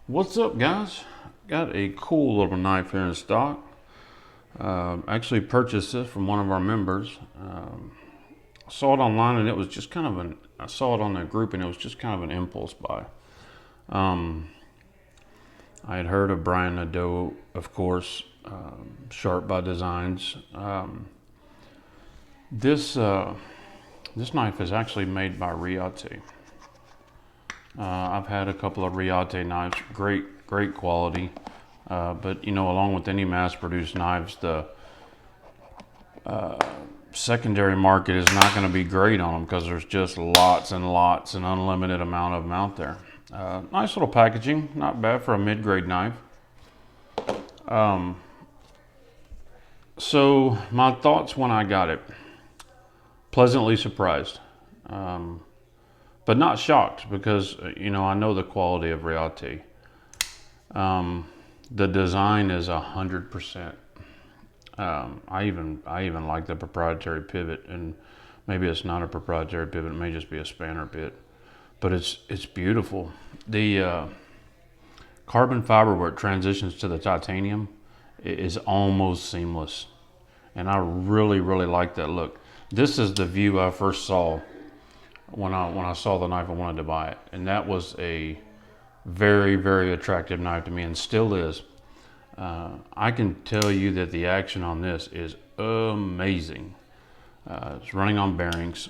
What's up, guys? Got a cool little knife here in stock. Actually purchased this from one of our members. I saw it online and it was just kind of I saw it on the group and it was just kind of an impulse buy. Um, I had heard of Brian Nadeau, of course, Sharp by Designs. This, this knife is actually made by Riate. I've had a couple of Riate knives, great quality. But you know, along with any mass-produced knives, the secondary market is not going to be great on them because there's just lots and lots and unlimited amount of them out there. Nice little packaging, not bad for a mid-grade knife. So my thoughts when I got it: pleasantly surprised, but not shocked because you know I know the quality of Riate. The design is 100%. I even like the proprietary pivot, and maybe it's not a proprietary pivot; it may just be a spanner bit, but it's beautiful. The carbon fiber where it transitions to the titanium is almost seamless, and I really like that look. This is the view I first saw when I saw the knife. I wanted to buy it, and that was a very attractive knife to me, and still is. I can tell you that the action on this is amazing. It's running on bearings,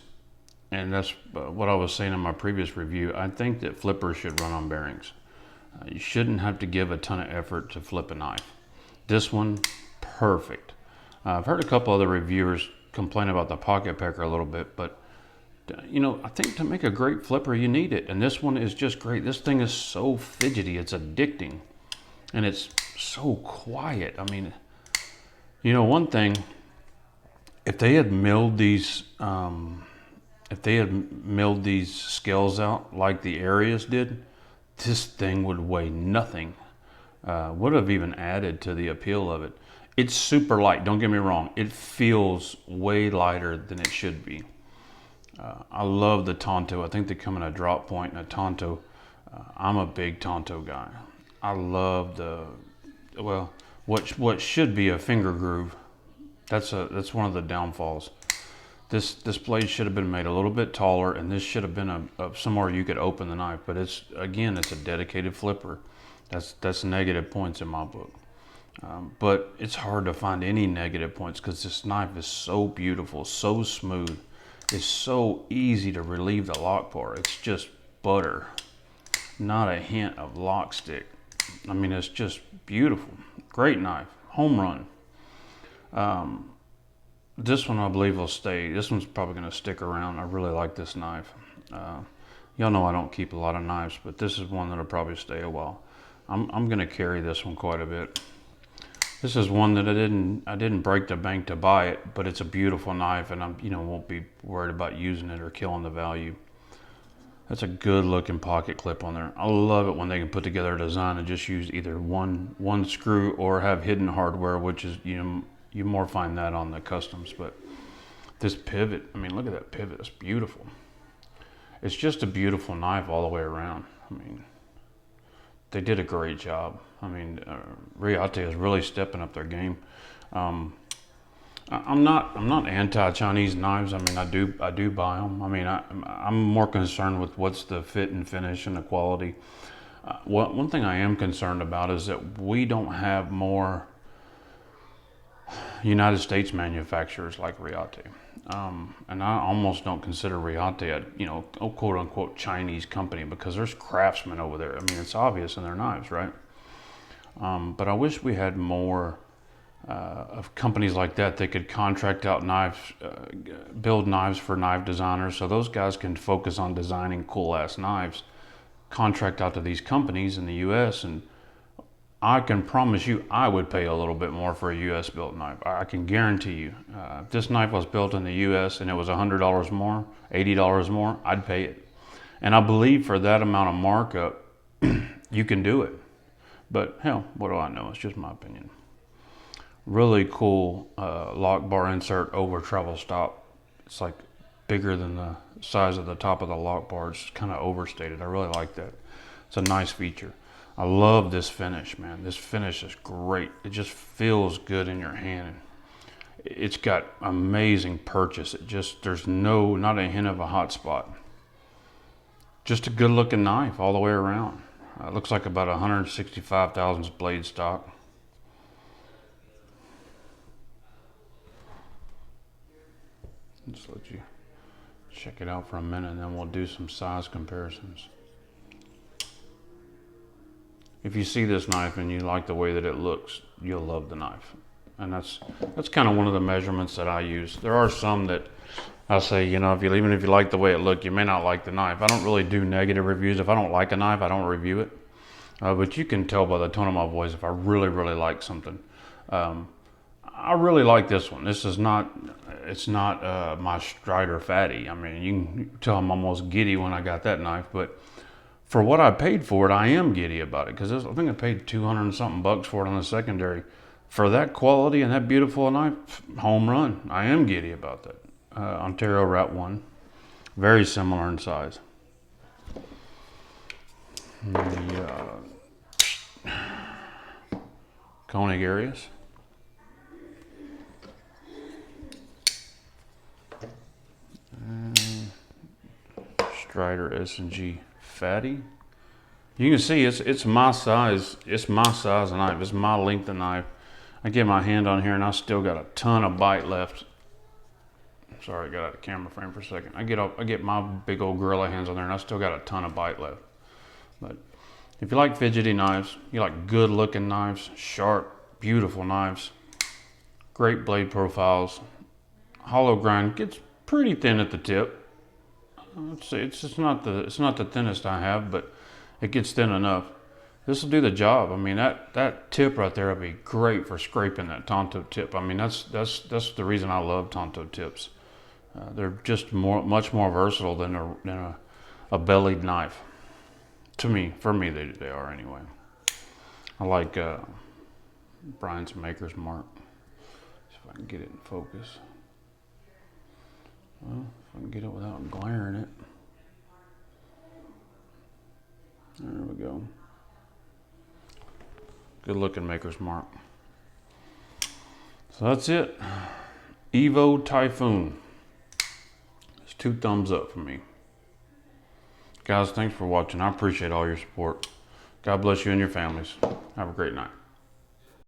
and that's what I was saying in my previous review. I think that flippers should run on bearings. You shouldn't have to give a ton of effort to flip a knife. This one, perfect. I've heard a couple other reviewers complain about the pocket pecker a little bit, but you know, I think to make a great flipper, you need it. And this one is just great. This thing is so fidgety, it's addicting. And it's so quiet. I mean, you know, one thing, if they had milled these, scales out like the Arius did, this thing would weigh nothing. Would have even added to the appeal of it. It's super light, don't get me wrong. It feels way lighter than it should be. I love the Tonto. I think they come in a drop point and a Tonto. I'm a big Tonto guy. I love what should be a finger groove. That's one of the downfalls. This blade should have been made a little bit taller, and this should have been somewhere you could open the knife. But it's a dedicated flipper. That's negative points in my book. But it's hard to find any negative points because this knife is so beautiful, so smooth. It's so easy to relieve the lock bar. It's just butter, not a hint of lock stick. I mean, it's just beautiful. Great knife, home run. This one I believe will stay. This one's probably going to stick around. I really like this knife. Y'all know I don't keep a lot of knives, but this is one that'll probably stay a while. I'm going to carry this one quite a bit. This is one that I didn't break the bank to buy it, but it's a beautiful knife, and won't be worried about using it or killing the value. That's a good looking pocket clip on there. I love it when they can put together a design and just use either one screw or have hidden hardware, which is you more find that on the customs. But this pivot, I mean, look at that pivot. It's beautiful. It's just a beautiful knife all the way around. I mean, they did a great job. I mean, Riate is really stepping up their game. I'm not anti-Chinese knives. I mean, I do buy them. I mean, I'm more concerned with what's the fit and finish and the quality. One thing I am concerned about is that we don't have more United States manufacturers like Riate. And I almost don't consider Riate a quote unquote Chinese company because there's craftsmen over there. I mean, it's obvious in their knives, right? But I wish we had more of companies like that could contract out knives, build knives for knife designers, so those guys can focus on designing cool ass knives, contract out to these companies in the US, and I can promise you I would pay a little bit more for a US built knife. I can guarantee you. If this knife was built in the US and it was $100 more, $80 more, I'd pay it. And I believe for that amount of markup, you can do it. But hell, what do I know? It's just my opinion. Really cool lock bar insert over travel stop. It's like bigger than the size of the top of the lock bar. It's kind of overstated. I really like that. It's a nice feature. I love this finish, man. This finish is great. It just feels good in your hand. It's got amazing purchase. There's not a hint of a hot spot. Just a good looking knife all the way around. It looks like about 165 thousandths blade stock. Just let you check it out for a minute, and then we'll do some size comparisons. If you see this knife and you like the way that it looks, you'll love the knife. And that's kind of one of the measurements that I use. There are some that I say, you know, even if you like the way it looks, you may not like the knife. I don't really do negative reviews. If I don't like a knife, I don't review it. But you can tell by the tone of my voice if I really, really like something. I really like this one. It's not my Strider Fatty. I mean, you can tell I'm almost giddy when I got that knife, but for what I paid for it, I am giddy about it, because I think I paid 200 and something bucks for it on the secondary. For that quality and that beautiful knife, home run. I am giddy about that. Ontario Rat 1, very similar in size. The Koenig Arius. Strider S&G Fatty. You can see it's my size. It's my size of knife. It's my length of knife. I get my hand on here and I still got a ton of bite left. Sorry, I got out of the camera frame for a second. I get my big old gorilla hands on there and I still got a ton of bite left. But if you like fidgety knives, you like good looking knives, sharp, beautiful knives, great blade profiles, hollow grind, gets pretty thin at the tip. It's not the thinnest I have, but it gets thin enough. This will do the job. I mean, that tip right there will be great for scraping that Tonto tip. I mean, that's the reason I love Tonto tips. They're just much more versatile than a bellied knife. For me, they are anyway. I like Brian's Maker's Mark. See if I can get it in focus. Well, if I can get it without glaring it. There we go. Good looking Maker's Mark. So that's it. Evo Typhoon. It's 2 thumbs up for me. Guys, thanks for watching. I appreciate all your support. God bless you and your families. Have a great night.